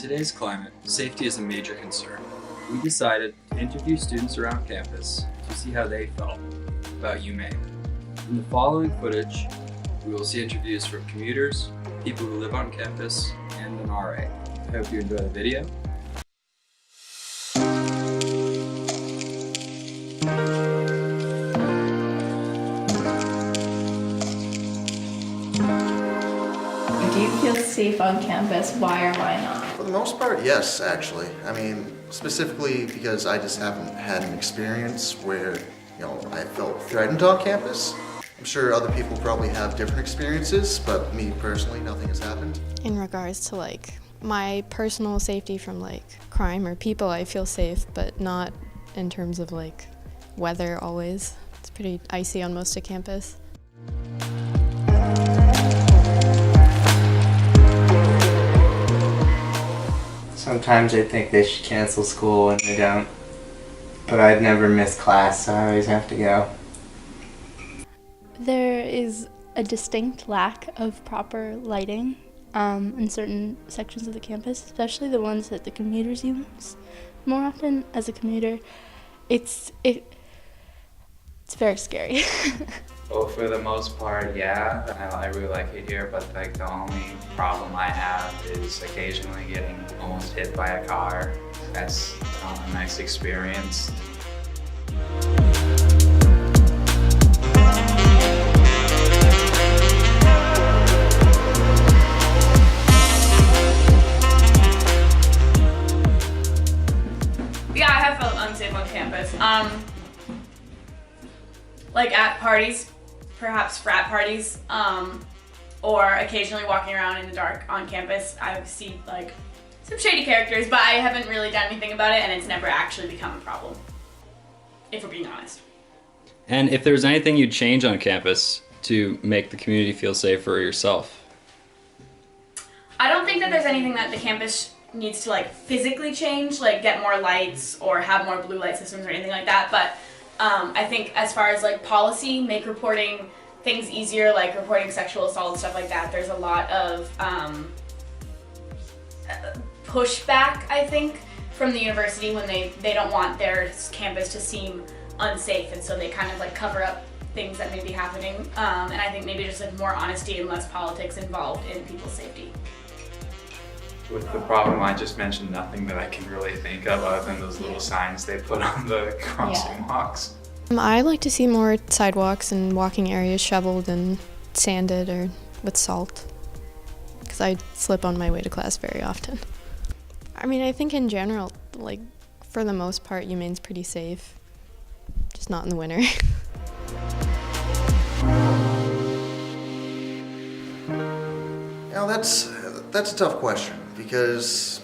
today's climate, safety is a major concern. We decided to interview students around campus to see how they felt about UMaine. In the following footage, we will see interviews from commuters, people who live on campus, and an RA. I hope you enjoy the video. Do you feel safe on campus? Why or why not? For the most part, yes, actually. I mean, specifically because I just haven't had an experience where, I felt threatened on campus. I'm sure other people probably have different experiences, but me personally, nothing has happened. In regards to my personal safety from crime or people, I feel safe, but not in terms of weather always. It's pretty icy on most of campus. Sometimes I think they should cancel school and they don't. But I'd never miss class, so I always have to go. There is a distinct lack of proper lighting in certain sections of the campus, especially the ones that the commuters use. More often, as a commuter, it's very scary. Well, for the most part, yeah, I really like it here, but the only problem I have is occasionally getting almost hit by a car. That's a nice experience. Yeah, I have felt unsafe on campus. At parties, perhaps frat parties, or occasionally walking around in the dark on campus. I've seen some shady characters, but I haven't really done anything about it, and it's never actually become a problem, if we're being honest. And if there's anything you'd change on campus to make the community feel safer or yourself? I don't think that there's anything that the campus needs to physically change, get more lights or have more blue light systems or anything like that, but I think as far as policy, make reporting things easier, reporting sexual assault and stuff like that. There's a lot of pushback, I think, from the university when they don't want their campus to seem unsafe, and so they kind of cover up things that may be happening. And I think maybe just more honesty and less politics involved in people's safety. With the problem I just mentioned, nothing that I can really think of other than those little signs they put on the crossing walks. I like to see more sidewalks and walking areas shoveled and sanded or with salt, because I slip on my way to class very often. I mean, I think in general, for the most part, UMaine's pretty safe, just not in the winter. That's a tough question, because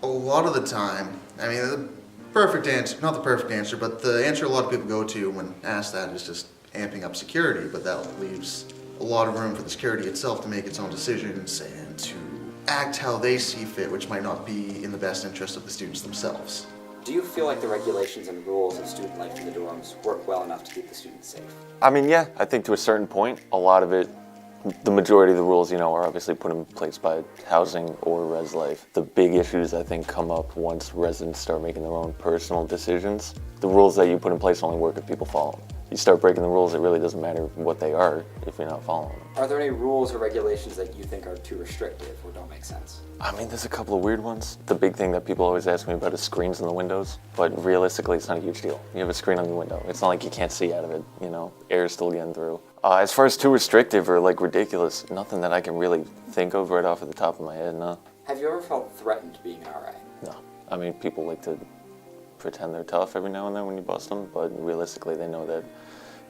a lot of the time, the perfect answer, not the perfect answer, but the answer a lot of people go to when asked that is just amping up security, but that leaves a lot of room for the security itself to make its own decisions and to act how they see fit, which might not be in the best interest of the students themselves. Do you feel like the regulations and rules of student life in the dorms work well enough to keep the students safe? Yeah, I think to a certain point, a lot of it, the majority of the rules, are obviously put in place by housing or res life. The big issues, I think, come up once residents start making their own personal decisions. The rules that you put in place only work if people follow them. You start breaking the rules, it really doesn't matter what they are if you're not following them. Are there any rules or regulations that you think are too restrictive or don't make sense? There's a couple of weird ones. The big thing that people always ask me about is screens in the windows, but realistically, it's not a huge deal. You have a screen on your window. It's not like you can't see out of it, air is still getting through. As far as too restrictive or ridiculous, nothing that I can really think of right off of the top of my head, no. Have you ever felt threatened being an RA? No. People like to pretend they're tough every now and then when you bust them, but realistically they know that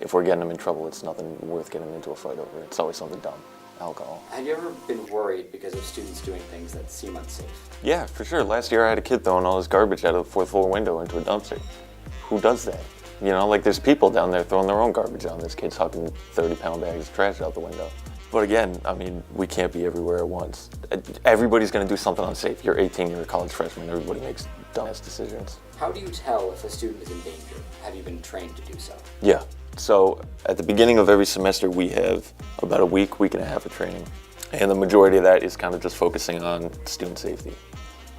if we're getting them in trouble, it's nothing worth getting into a fight over. It's always something dumb. Alcohol. Have you ever been worried because of students doing things that seem unsafe? Yeah, for sure. Last year I had a kid throwing all his garbage out of the 4th floor window into a dumpster. Who does that? There's people down there throwing their own garbage on. This kid's hucking 30-pound bags of trash out the window. But again, we can't be everywhere at once. Everybody's gonna do something unsafe. You're 18, you're a college freshman, everybody makes dumbass decisions. How do you tell if a student is in danger? Have you been trained to do so? Yeah. So at the beginning of every semester, we have about a week and a half of training. And the majority of that is kind of just focusing on student safety.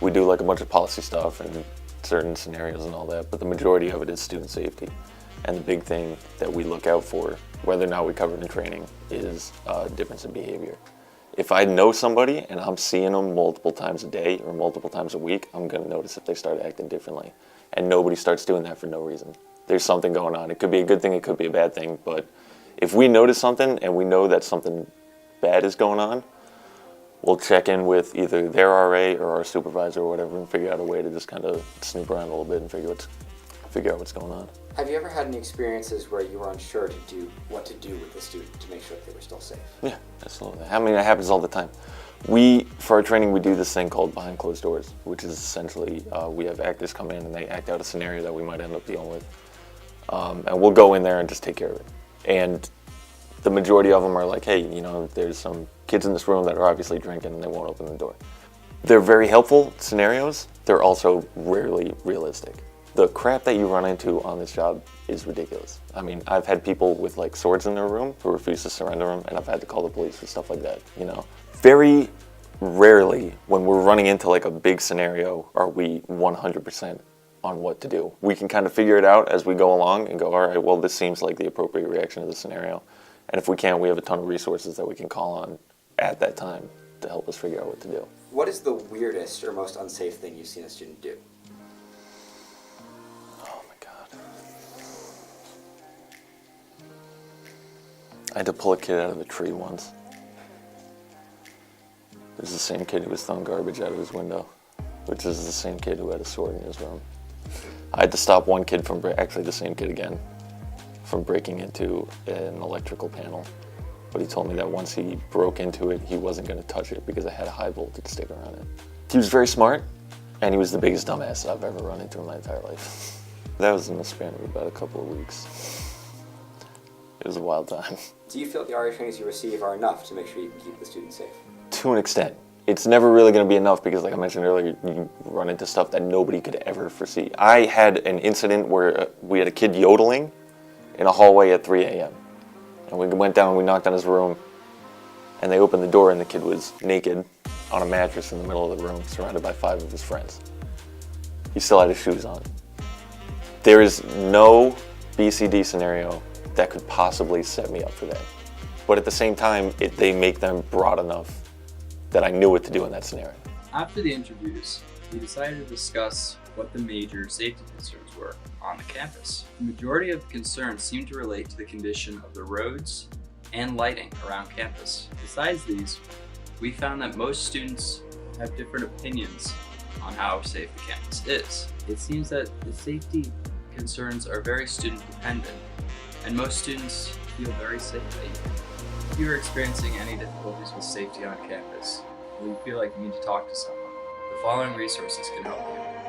We do like a bunch of policy stuff and certain scenarios and all that, but the majority of it is student safety. And the big thing that we look out for, whether or not we cover it in training, is difference in behavior. If I know somebody and I'm seeing them multiple times a day or multiple times a week, I'm gonna notice if they start acting differently. And nobody starts doing that for no reason. There's something going on. It could be a good thing, it could be a bad thing, but if we notice something and we know that something bad is going on, we'll check in with either their RA or our supervisor or whatever and figure out a way to just kind of snoop around a little bit and figure out what's going on. Have you ever had any experiences where you were unsure what to do with the student to make sure that they were still safe? Yeah, absolutely. I mean, it happens all the time. For our training, we do this thing called behind closed doors, which is essentially we have actors come in and they act out a scenario that we might end up dealing with. And we'll go in there and just take care of it. And the majority of them are like, hey, you know, there's some kids in this room that are obviously drinking and they won't open the door. They're very helpful scenarios. They're also rarely realistic. The crap that you run into on this job is ridiculous. I mean, I've had people with like swords in their room who refuse to surrender them, and I've had to call the police for stuff like that, you know. Very rarely when we're running into like a big scenario are we 100% on what to do. We can kind of figure it out as we go along and go, all right, well, this seems like the appropriate reaction to the scenario. And if we can't, we have a ton of resources that we can call on at that time to help us figure out what to do. What is the weirdest or most unsafe thing you've seen a student do? Oh my God. I had to pull a kid out of a tree once. It was the same kid who was throwing garbage out of his window, which is the same kid who had a sword in his room. I had to stop one kid from, actually the same kid again, from breaking into an electrical panel. But he told me that once he broke into it, he wasn't going to touch it because it had a high voltage sticker on it. He was very smart, and he was the biggest dumbass I've ever run into in my entire life. That was in the span of about a couple of weeks. It was a wild time. Do you feel the RA trainings you receive are enough to make sure you can keep the student safe? To an extent. It's never really going to be enough because, like I mentioned earlier, you run into stuff that nobody could ever foresee. I had an incident where we had a kid yodeling in a hallway at 3 a.m. And we went down and we knocked on his room, and they opened the door and the kid was naked on a mattress in the middle of the room, surrounded by 5 of his friends. He still had his shoes on. There is no BCD scenario that could possibly set me up for that. But at the same time, they make them broad enough that I knew what to do in that scenario. After the interviews, we decided to discuss what the major safety concerns were on the campus. The majority of the concerns seem to relate to the condition of the roads and lighting around campus. Besides these, we found that most students have different opinions on how safe the campus is. It seems that the safety concerns are very student dependent, and most students feel very safe. If you are experiencing any difficulties with safety on campus, or you feel like you need to talk to someone, the following resources can help you.